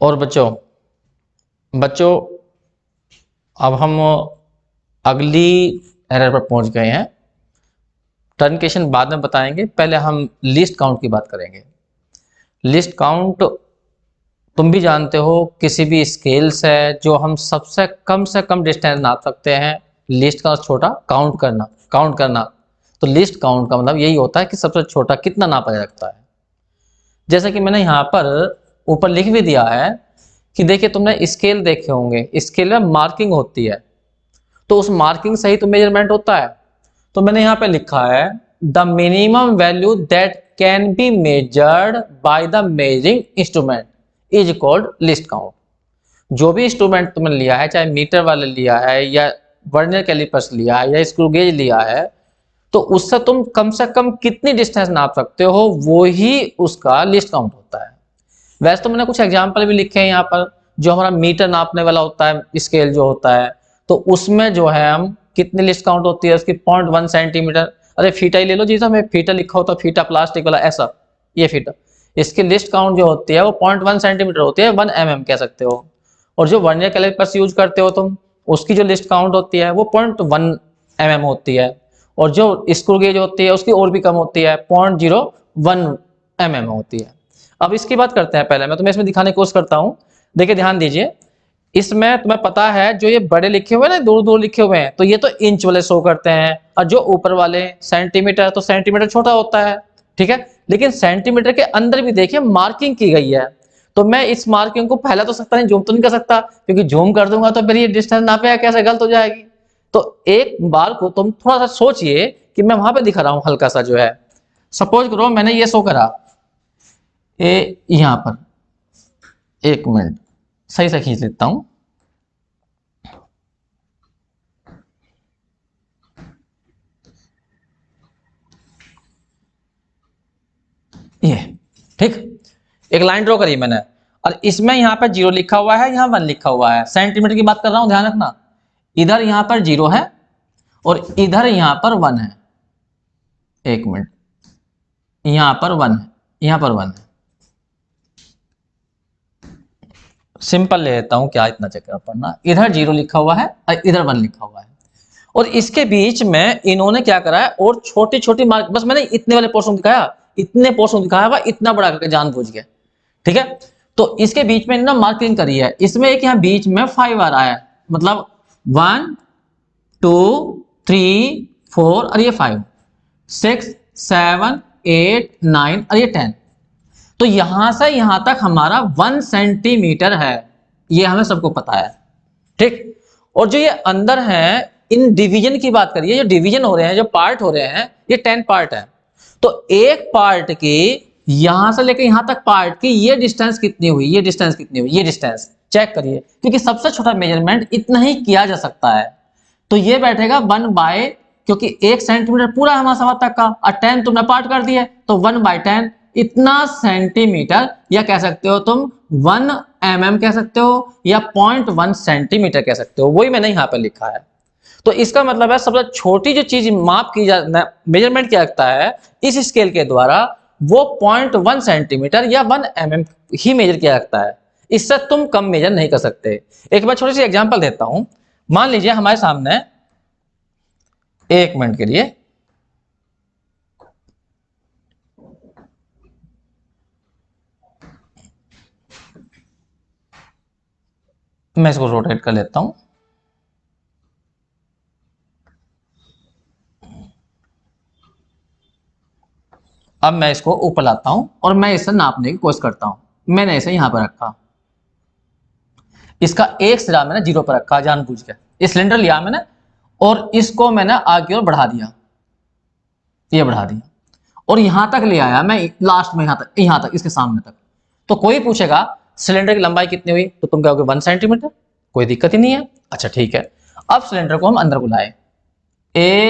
और बच्चों अब हम अगली एरर पर पहुंच गए हैं। ट्रंकेशन बाद में बताएंगे, पहले हम लिस्ट काउंट की बात करेंगे। लिस्ट काउंट तुम भी जानते हो, किसी भी स्केल से जो हम से कम डिस्टेंस नाप सकते हैं। लिस्ट का छोटा काउंट करना। तो लिस्ट काउंट का मतलब यही होता है कि सबसे छोटा कितना नापा जा सकता है। जैसे कि मैंने यहाँ पर ऊपर लिख भी दिया है कि देखिए, तुमने स्केल देखे होंगे, स्केल में मार्किंग होती है, तो उस मार्किंग से ही तो मेजरमेंट होता है। तो मैंने यहाँ पे लिखा है the minimum value that can be measured by the measuring instrument is called list count. जो भी इंस्ट्रूमेंट तुमने लिया है, चाहे मीटर वाले लिया है या वर्नियर कैलिपर्स लिया है या स्क्रू गेज लिया है, तो उससे तुम कम से कम कितनी डिस्टेंस नाप सकते हो, वो ही उसका लिस्ट काउंट होता है। वैसे तो मैंने कुछ एग्जाम्पल भी लिखे हैं यहाँ पर। जो हमारा मीटर नापने वाला होता है, स्केल जो होता है, तो उसमें जो है हम कितनी लिस्ट काउंट होती है उसकी 0.1 सेंटीमीटर। अरे फीटा ही ले लो, जैसा में फीटा लिखा होता है, फीटा प्लास्टिक वाला, ऐसा ये फीटा, इसकी लिस्ट काउंट जो होती है वो 0.1 सेंटीमीटर होती है, 1 mm कह सकते हो। और जो वर्नियर कैलिपर्स यूज करते हो तुम, उसकी जो लिस्ट काउंट होती है वो 0.1 mm होती है। और जो स्क्रू गेज होती है उसकी और भी कम होती है, 0.01 mm होती है। अब इसकी बात करते हैं। पहले मैं तुम्हें इसमें दिखाने की कोशिश करता हूँ। देखिए ध्यान दीजिए, इसमें तुम्हें पता है जो ये बड़े लिखे हुए हैं ना, दूर दूर लिखे हुए हैं, तो ये तो इंच वाले शो करते हैं, और जो ऊपर वाले सेंटीमीटर, तो सेंटीमीटर छोटा होता है, ठीक है। लेकिन सेंटीमीटर के अंदर भी देखिए मार्किंग की गई है। तो मैं इस मार्किंग को फैला तो सकता नहीं, जूम तो नहीं कर सकता, क्योंकि जूम कर दूंगा तो फिर ये डिस्टेंस नापे कैसे, गलत हो जाएगी। तो एक बार को तुम थोड़ा सा सोचिए कि मैं वहां पे दिखा रहा हूं हल्का सा जो है, सपोज करो मैंने ये शो करा यहां पर, एक मिनट सही से खींच लेता हूं। ये ठीक, एक लाइन ड्रॉ करी मैंने, और इसमें यहां पर 0 लिखा हुआ है, यहां 1 लिखा हुआ है। सेंटीमीटर की बात कर रहा हूं, ध्यान रखना। इधर यहां पर 0 है और इधर यहां पर 1 है। एक मिनट, यहां पर 1 है, यहां पर 1 है। सिंपल ले लेता हूं, क्या इतना चक्कर पड़ना। इधर 0 लिखा हुआ है और इधर 1 लिखा हुआ है, और इसके बीच में इन्होंने क्या करा है, और छोटी छोटी मार्क, बस मैंने इतने वाले पोर्शन दिखाया, इतने पोर्शन दिखाया हुआ, इतना बड़ा करके जानबूझ के, ठीक है। तो इसके बीच में इन्होंने मार्किंग करी है। इसमें एक यहाँ बीच में 5 आ रहा है, मतलब 1 2 3 4 और ये 5 6 7 8 9 और ये 10। तो यहां से यहां तक हमारा 1 सेंटीमीटर है, ये हमें सबको पता है, ठीक। और जो ये अंदर है, इन डिवीजन की बात करिए, जो डिवीजन हो रहे हैं, जो पार्ट हो रहे हैं, ये 10 पार्ट है। तो एक पार्ट की यहां से लेकर यहां तक पार्ट की ये डिस्टेंस कितनी हुई, ये डिस्टेंस कितनी हुई, ये डिस्टेंस चेक करिए, क्योंकि सबसे छोटा मेजरमेंट इतना ही किया जा सकता है। तो ये बैठेगा 1 बाय, क्योंकि 1 सेंटीमीटर पूरा है हमारा सवा तक का, और 10 तुमने पार्ट कर दिया, तो 1/10 इतना सेंटीमीटर, या कह सकते हो तुम 1 mm कह सकते हो, या 0.1 सेंटीमीटर कह सकते हो। वही मैंने यहां पर लिखा है। तो इसका मतलब है सबसे छोटी जो चीज माप की जा, मेजरमेंट किया जाता है इस स्केल के द्वारा, वो 0.1 सेंटीमीटर या 1 mm ही मेजर किया जाता है। इससे तुम कम मेजर नहीं कर सकते। एक बार छोटी सी एग्जांपल देता हूं। मान लीजिए हमारे सामने, एक मिनट के लिए, मैं इसको रोटेट कर लेता हूं। अब मैं इसको ऊपर लाता हूं और मैं इसे नापने की कोशिश करता हूं। मैंने इसे यहां पर रखा, इसका एक सिरा मैंने 0 पर रखा जानबूझ के। इस सिलेंडर लिया मैंने और इसको मैंने आगे और बढ़ा दिया, ये बढ़ा दिया, और यहां तक ले आया मैं, लास्ट में यहां तक इसके सामने तक। तो कोई पूछेगा सिलेंडर की लंबाई कितनी हुई, तो तुम कहोगे 1 सेंटीमीटर, कोई दिक्कत ही नहीं है। अच्छा ठीक है, अब सिलेंडर को हम अंदर बुलाए,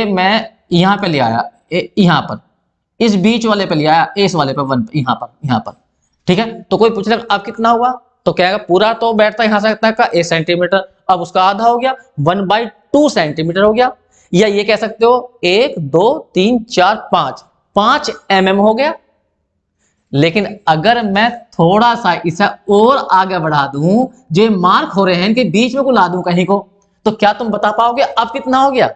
मैं यहां पे ले आया, यहां पर इस बीच वाले पे ले आया, इस वाले पे 1, यहां पर, ठीक है। तो कोई पूछ लेगा अब कितना हुआ, तो क्या पूरा तो बैठता है यहां से तक का 1 सेंटीमीटर, अब उसका आधा हो गया, 1/2 सेंटीमीटर हो गया। या ये कह सकते हो 1 2 3 4 5 5 mm हो गया। लेकिन अगर मैं थोड़ा सा इसे और आगे बढ़ा दूं, जो ये मार्क हो रहे हैं इनके बीच में को ला दूं कहीं को, तो क्या तुम बता पाओगे अब कितना हो गया?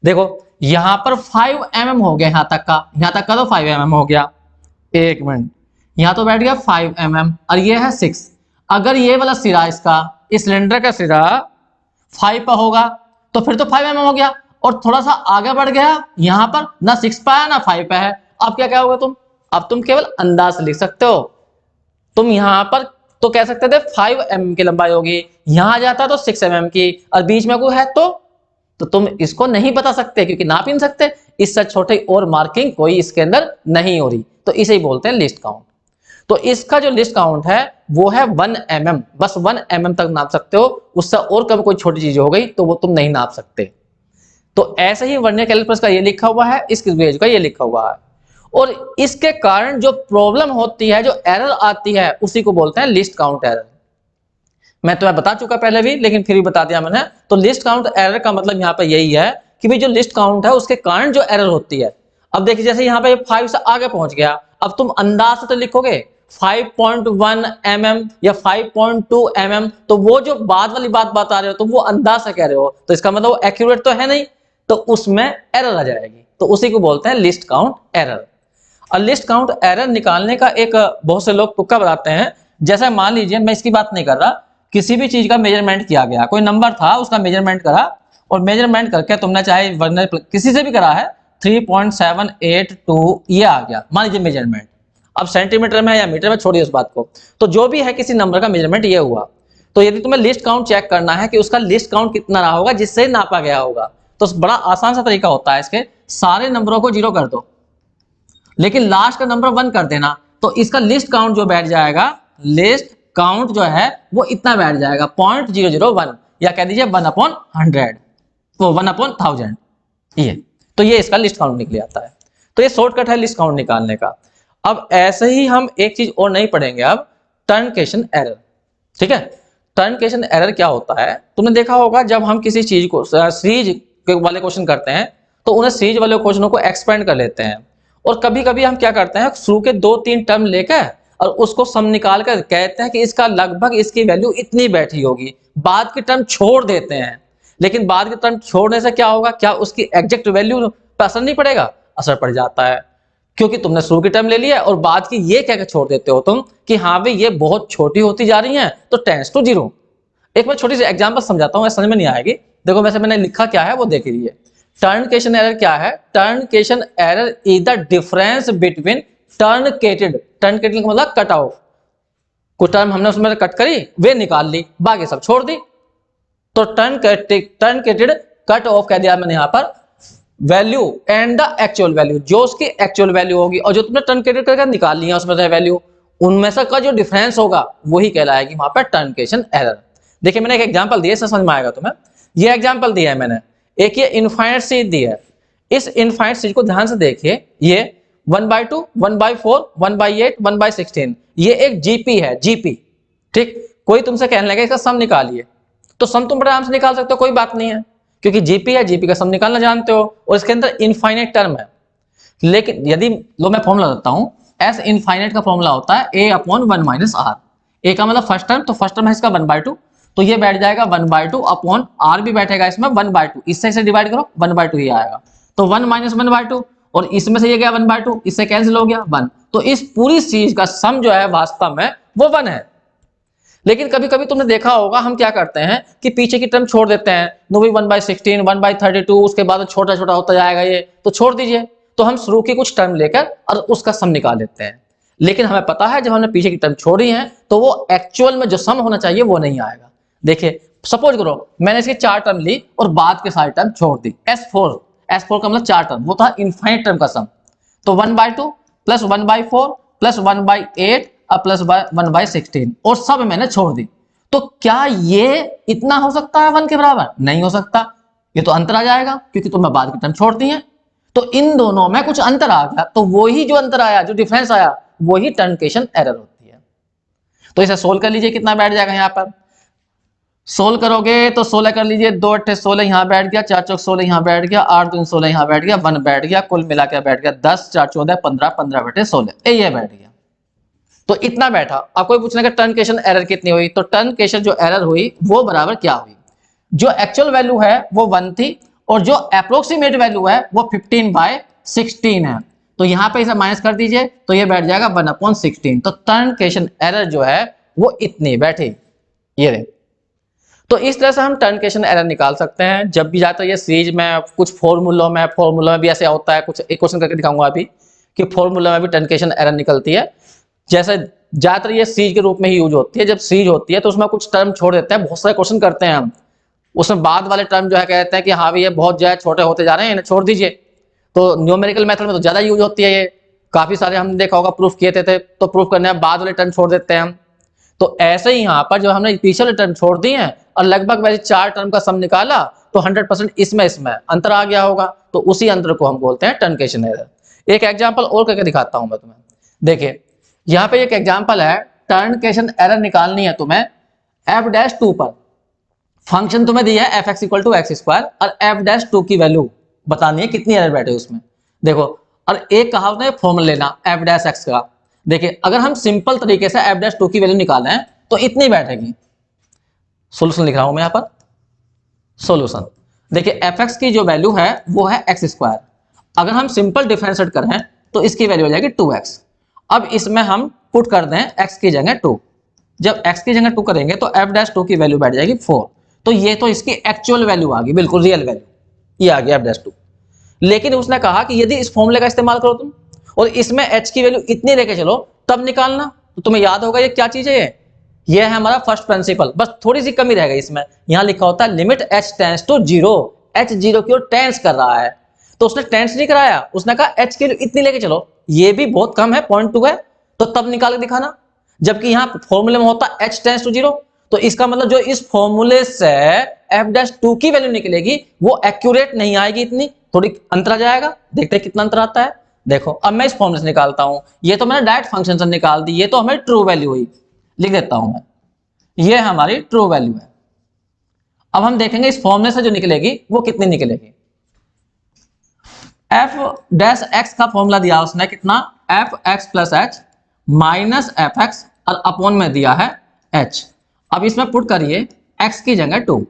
देखो यहां पर 5 mm हो गया, यहां तक का तो 5 mm हो गया। एक मिनट, यहां तो बैठ गया 5 mm और ये है 6। अगर ये वाला सिरा इसका, इस सिलेंडर का सिरा 5 पर होगा तो फिर तो 5 mm हो गया, और थोड़ा सा आगे बढ़ गया, यहां पर ना 6 पे है ना 5 पे है। अब क्या कहोगे तुम? अब तुम केवल अंदाज से लिख सकते हो। तुम यहां पर तो कह सकते थे 5 mm की लंबाई होगी, यहां जाता तो 6 mm की, और बीच में कोई है तो तुम इसको नहीं बता सकते क्योंकि नाप ही नहीं सकते। इससे छोटी और मार्किंग कोई इसके अंदर नहीं हो रही, तो इसे ही बोलते हैं लिस्ट काउंट। तो इसका जो लिस्ट काउंट है वो है 1 mm, बस 1 mm तक नाप सकते हो, उससे और कभी कोई छोटी चीज हो गई तो वो तुम नहीं नाप सकते। तो ऐसे ही वर्नियर कैलिपर्स का ये लिखा हुआ है, इस गेज का ये लिखा हुआ है, और इसके कारण जो प्रॉब्लम होती है, जो एरर आती है, उसी को बोलते हैं लिस्ट काउंट एरर। मैं तुम्हें बता चुका पहले भी, लेकिन फिर भी बता दिया मैंने। तो लिस्ट काउंट एरर का मतलब यहाँ पे यही है कि भाई जो लिस्ट काउंट है उसके कारण जो एरर होती है। अब देखिए जैसे यहाँ पे 5 से आगे पहुंच गया, अब तुम अंदाज से तो लिखोगे 5.1 mm या 5.2 mm, तो वो जो बाद वाली बात बता रहे हो तुम वो अंदाज से कह रहे हो, तो इसका मतलब वो एक्यूरेट तो है नहीं, तो उसमें एरर आ जाएगी। तो उसी को बोलते हैं लिस्ट काउंट एरर। और लिस्ट काउंट एरर निकालने का एक बहुत से लोग तुक्का बताते हैं। जैसे मान लीजिए, मैं इसकी बात नहीं कर रहा, किसी भी चीज का मेजरमेंट किया गया, कोई नंबर था उसका मेजरमेंट करा, और मेजरमेंट करके तुमने चाहे वर्नर किसी से भी करा है 3.782 ये आ गया मान लीजिए मेजरमेंट। अब सेंटीमीटर में या मीटर में छोड़िए उस बात को, तो जो भी है किसी नंबर का मेजरमेंट ये हुआ, तो यदि तुम्हें लिस्ट काउंट चेक करना है कि उसका लिस्ट काउंट कितना रहा होगा जिससे नापा गया होगा, तो बड़ा आसान सा तरीका होता है इसके, सारे नंबरों को 0 कर दो लेकिन लास्ट का नंबर 1 कर देना, तो इसका लिस्ट काउंट जो बैठ जाएगा, लिस्ट काउंट जो है वो इतना बैठ जाएगा 0.001, या कह दीजिए 1/100, वो 1/1000 ये। तो ये इसका लिस्ट काउंट निकल आता है। तो ये शॉर्टकट है लिस्ट काउंट निकालने का। अब ऐसे ही हम एक चीज और नहीं पढ़ेंगे अब, टर्नकेशन एरर। ठीक है, टर्नकेशन एरर क्या होता है? तुमने देखा होगा जब हम किसी चीज को सीरीज वाले क्वेश्चन करते हैं तो उन्हें सीरीज वाले क्वेश्चनों को एक्सपेंड कर लेते हैं, और कभी कभी हम क्या करते हैं, शुरू के 2-3 टर्म लेकर और उसको सम निकाल कर कहते हैं कि इसका लगभग इसकी वैल्यू इतनी बैठी होगी, बाद की टर्म छोड़ देते हैं। लेकिन बाद की टर्म छोड़ने से क्या होगा, क्या उसकी एग्जैक्ट वैल्यू पर असर नहीं पड़ेगा? असर पड़ जाता है, क्योंकि तुमने शुरू की टर्म ले लिया और बाद की ये कहकर छोड़ देते हो तुम कि हाँ भाई ये बहुत छोटी होती जा रही है तो टेंड्स टू 0। एक मैं छोटी सी एग्जांपल समझाता हूँ, समझ में नहीं आएगी। देखो वैसे मैंने लिखा क्या है वो देख लीजिए। टर्नकेशन एरर क्या है? Truncation error is the difference between truncated, truncated का मतलब कट ऑफ, कुछ टर्म हमने उसमें कट करी वे निकाल ली, बाकी सब छोड़ दी, तो टर्नकेटेड कट ऑफ कह दिया मैंने यहाँ पर value and the actual value, जो उसकी एक्चुअल वैल्यू होगी और जो तुमने टर्नकेटेड करके निकाल लिया उसमें से वैल्यू, उनमें से का जो डिफरेंस होगा वही कहलाएगी वहां पर टर्नकेशन एरर। देखिए मैंने एक एग्जांपल दिया, इससे समझ में आएगा तुम्हें। ये एग्जांपल दिया है मैंने, एक ये इनफाइनाइट सीरीज दी है। इस इनफाइनाइट सीरीज को ध्यान से देखिए, ये 1/2, 1/4, 1/8, 1/16, ये एक जीपी है, जीपी। ठीक, कोई तुमसे कहने लगा इसका सम निकालिए, तो सम तुम बड़े आराम से निकाल सकते हो, कोई बात नहीं है, क्योंकि जीपी है, जीपी का सम निकालना जानते हो, और इसके अंदर इनफाइनाइट टर्म है। लेकिन यदि लो मैं फॉर्मूला देता हूं, एस इनफाइनाइट का फॉर्मूला होता है a/1 - r। ए का मतलब फर्स्ट टर्म, तो फर्स्ट टर्म है इसका 1/2, तो ये बैठ जाएगा 1/2 अपॉन r भी बैठेगा इसमें 1/2, इससे इसे डिवाइड करो 1/2 ही आएगा, तो 1 - 1/2, और इसमें से ये गया 1/2, इससे कैंसिल हो गया 1, तो इस पूरी चीज का सम जो है वास्तव में वो 1 है। लेकिन कभी कभी तुमने देखा होगा हम क्या करते हैं कि पीछे की टर्म छोड़ देते हैं, नो भाई 1/16, 1/32, उसके बाद छोटा छोटा होता जाएगा ये, तो छोड़ दीजिए, तो हम शुरू की कुछ टर्म लेकर और उसका सम निकाल लेते हैं। लेकिन हमें पता है जब हमने पीछे की टर्म छोड़ी है तो वो एक्चुअल में जो सम होना चाहिए वो नहीं आएगा। देखिए सपोज करो मैंने इसकी 4 टर्म ली और बाद के सारी टर्म छोड़ दी, S4 का मतलब 4 टर्म, वो था इनफाइनाइट टर्म का सम, तो 1/2 प्लस 1/4 प्लस 1/8 प्लस 1/16, और सब मैंने छोड़ दी। तो क्या ये इतना हो सकता है 1 के बराबर? नहीं हो सकता, ये तो अंतर आ जाएगा क्योंकि तुमने बाद की टर्म छोड़ दी है, तो इन दोनों में कुछ अंतर आ गया, तो वही जो अंतर आया, जो डिफरेंस आया, वही टर्नकेशन एरर होती है। तो इसे सोल्व कर लीजिए, कितना बैठ जाएगा यहाँ पर, सोल्व करोगे तो 16 कर लीजिए, 2 8 16 यहाँ बैठ गया, 4 चौक 16 यहाँ बैठ गया, 8 दूनी 16 यहाँ बैठ गया, 1 बैठ गया, कुल मिला के बैठ गया 10, 4 14 15, 15 बटे 16 ये बैठ गया। तो इतना बैठा। अब कोई पूछना कि ट्रंकेशन एरर कितनी हुई, तो ट्रंकेशन जो एरर हुई वो बराबर क्या हुई, जो एक्चुअल वैल्यू है वो 1 थी और जो अप्रोक्सीमेट वैल्यू है वो 15/16 है। तो यहां पे इसे माइनस कर दीजिए तो ये बैठ जाएगा 1/16। तो ट्रंकेशन एरर जो है वो इतनी बैठी, ये रहे। तो इस तरह से हम ट्रंकेशन एरर निकाल सकते हैं जब भी जाता है ये सीरीज में कुछ फॉर्मूलों में भी ऐसे होता है। कुछ एक क्वेश्चन करके दिखाऊंगा अभी कि फॉर्मूला में भी ट्रंकेशन एरर निकलती है। जैसे ज्यादातर ये सीरीज के रूप में ही यूज होती है। जब सीरीज होती है तो उसमें कुछ टर्म छोड़ देते हैं, बहुत सारे क्वेश्चन करते हैं हम, उसमें बाद वाले टर्म जो है कहते हैं कि हाँ भी ये बहुत ज्यादा छोटे होते जा रहे हैं, इन्हें छोड़ दीजिए। तो न्यूमेरिकल मेथड में तो ज्यादा यूज होती है ये, काफी सारे हमने देखा होगा प्रूफ किए थे तो प्रूफ करने में बाद वाले टर्म छोड़ देते हैं हम। तो ऐसे ही यहाँ पर जो हमने पीछे वाले टर्म छोड़ दिए हैं और लगभग वैसे 4 टर्म का सम निकाला तो 100% इसमें अंतर आ गया होगा, तो उसी अंतर को हम बोलते हैं ट्रंकेशन एरर। एक एग्जांपल और करके दिखाता हूं मैं तुम्हें। देखिए यहाँ पे एक एग्जांपल है, ट्रंकेशन एरर निकालनी है तुम्हें f'2 पर। फंक्शन तुम्हें दिया है fx = x² और f'2 की वैल्यू बतानी है कितनी एरर बैठे उसमें। देखो और एक कहा उसने फॉर्मूला लेना f' का। देखिए अगर हम सिंपल तरीके से f'2 की वैल्यू निकालें तो इतनी बैठेगी। सॉल्यूशन लिख रहा हूं मैं यहां पर, सॉल्यूशन। देखिए fx की जो वैल्यू है वो है x²। अगर हम सिंपल डिफरेंशिएट करें तो इसकी वैल्यू हो जाएगी 2x। अब इसमें हम पुट कर दें x की जगह 2। जब x की जगह 2 करेंगे तो f'2 की वैल्यू बैठ जाएगी 4। तो ये तो इसकी एक्चुअल वैल्यू आ गई, बिल्कुल रियल वैल्यू ये आ गया f'2। लेकिन उसने कहा कि यदि इस फॉर्मूले का इस्तेमाल करो तुम और इसमें h की वैल्यू इतनी लेके चलो तब निकालना। तो तुम्हें याद होगा ये क्या चीज है, ये है हमारा फर्स्ट प्रिंसिपल। बस थोड़ी सी कमी रहेगा इसमें, यहां लिखा होता है limit h tends to 0। h 0 की ओर टेंड्स कर रहा है, तो उसने टेंड्स नहीं कराया, उसने कहा h की वैल्यू इतनी लेके चलो। ये भी बहुत कम है, 0.2 है, तो तब निकाल के दिखाना। जबकि यहाँ फॉर्मूले में होता h टेंड्स टू 0, तो इसका मतलब जो इस फॉर्मूले से f'2 की वैल्यू निकलेगी वो एक्यूरेट नहीं आएगी, इतनी थोड़ी अंतर आ जाएगा। देखते हैं कितना अंतर आता है। देखो अब मैं इस फॉर्मूले से निकालता हूं, ये तो मैंने डायरेक्ट फंक्शन से निकाल दी, ये तो हमारी ट्रू वैल्यू हुई, लिख देता हूं मैं, ये हमारी ट्रू वैल्यू है। अब हम देखेंगे इस फॉर्मूले से जो निकलेगी वो कितनी निकलेगी। f' का फॉर्मूला दिया उसने कितना, fx + h माइनस fx और अपॉन में दिया है h। अब इसमें पुट करिए x की जगह 2,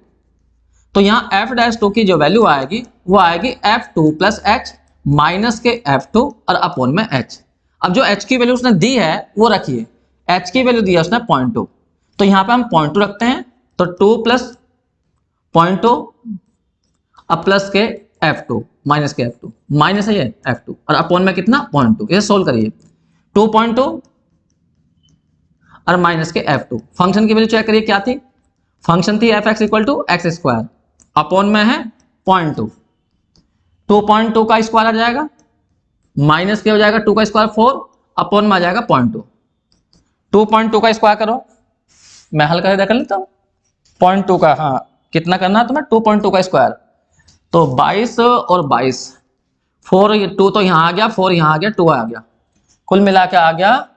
तो यहाँ f'2 की जो वैल्यू आएगी वो आएगी f2 + h माइनस के f2 और अपॉन में h। अब जो h की वैल्यू उसने दी है वो रखिए, h की वैल्यू दिया उसने 0.2, तो यहाँ पे हम 0.2 रखते हैं, तो 2 + 0.2 अब प्लस के f2 माइनस के f2, माइनस है ये f2 और अपॉन में कितना 0.2। इसे सोल्व करिए, 2.2 और माइनस के f2। फंक्शन की वैल्यू चेक करिए क्या थी, फंक्शन थी fx = x², अपॉन में है 0.2, 2.2 का स्क्वायर आ जाएगा, माइनस के हो जाएगा 2 का स्क्वायर 4, अपॉन में आ जाएगा 0.2। 2.2 का स्क्वायर करो, मैं हल करके देख लेता हूं। 0.2 का, हाँ कितना करना है तुम्हें, 2.2 का स्क्वायर, तो 22 और 22, 4 2 तो यहां आ गया, 4 यहां आ गया, 2 आ गया, कुल मिला के आ गया,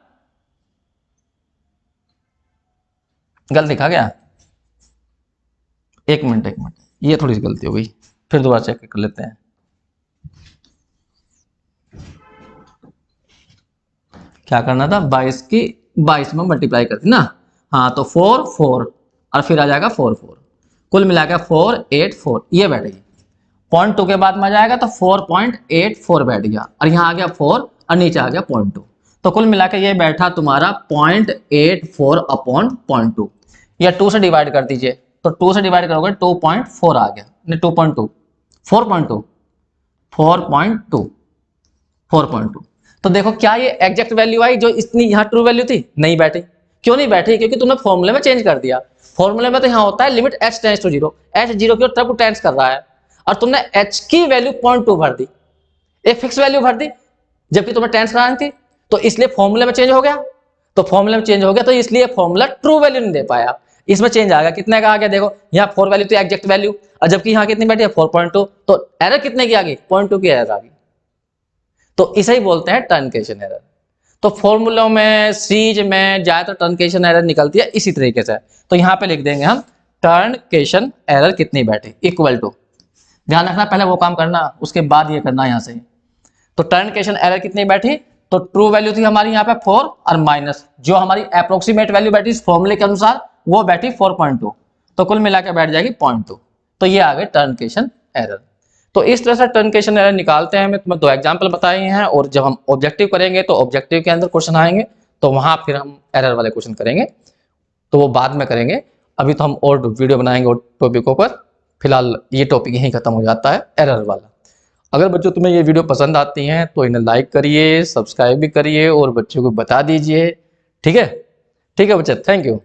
गलत लिखा गया, एक मिनट ये थोड़ी सी गलती हो गई, फिर दोबारा चेक कर लेते हैं। क्या करना था, 22 की 22 में मल्टीप्लाई करती ना, हाँ तो 4 4 और फिर आ जाएगा 4 4, कुल मिला के 484 ये बैठेगी। 0.2 के बाद में आ जाएगा तो 4.84 बैठ गया, और यहाँ आ गया 4 और नीचे आ गया 0.2, तो कुल मिला के ये बैठा तुम्हारा 0.84 अपॉन 0.2, या 2 से डिवाइड कर दीजिए, तो 2 से डिवाइड करोगे 2.4 आ गया, नहीं 2.2 4.2 4.2 4.2। तो देखो क्या ये एग्जैक्ट वैल्यू आई जो इतनी यहाँ ट्रू वैल्यू थी, नहीं बैठी। क्यों नहीं बैठी, क्योंकि तुमने फॉर्मूले में चेंज कर दिया। फॉर्मूले में तो यहाँ होता है limit h tends to 0, h 0 की ओर तरफ टेंड्स कर रहा है, और तुमने h की वैल्यू 0.2 भर दी, एक फिक्स वैल्यू भर दी, जबकि तुम्हें टेंड्स करानी थी, तो इसलिए फॉर्मूले में चेंज हो गया। तो फॉर्मूले में चेंज हो गया तो इसलिए फॉर्मूला ट्रू वैल्यू नहीं दे पाया, इसमें चेंज आ गया। कितने का आ गया, देखो यहाँ 4 वैल्यू थी एग्जैक्ट वैल्यू, और जबकि यहाँ कितनी बैठी है 4.2, तो एरर कितने की आ गई, 0.2 की एरर आ गई। तो इसे ही बोलते हैं ट्रंकेशन एरर। तो फॉर्मूलों में, सीरीज में ज्यादातर ट्रंकेशन एरर निकलती है इसी तरीके से। तो यहाँ पे लिख देंगे हम ट्रंकेशन एरर कितनी बैठी, इक्वल टू, ध्यान रखना पहले वो काम करना उसके बाद ये करना यहाँ से। तो ट्रंकेशन एरर कितनी बैठी, तो ट्रू वैल्यू थी हमारी यहाँ पे 4 और माइनस जो हमारी अप्रोक्सीमेट वैल्यू बैठी इस फॉर्मूले के अनुसार वो बैठी 4.2, तो कुल मिलाकर बैठ जाएगी 0.2। तो ये आ गए ट्रंकेशन एरर। तो इस तरह से ट्रंकेशन एरर निकालते हैं। मैं 2 एग्जांपल बताए हैं, और जब हम ऑब्जेक्टिव करेंगे तो ऑब्जेक्टिव के अंदर क्वेश्चन आएंगे, तो वहां फिर हम एरर वाले क्वेश्चन करेंगे, तो वो बाद में करेंगे। अभी तो हम और वीडियो बनाएंगे और टॉपिकों पर। फिलहाल ये टॉपिक यहीं खत्म हो जाता है, एरर वाला। अगर बच्चों तुम्हें ये वीडियो पसंद आती हैं तो इन्हें लाइक करिए, सब्सक्राइब भी करिए और बच्चों को बता दीजिए। ठीक है, ठीक है बच्चे, थैंक यू।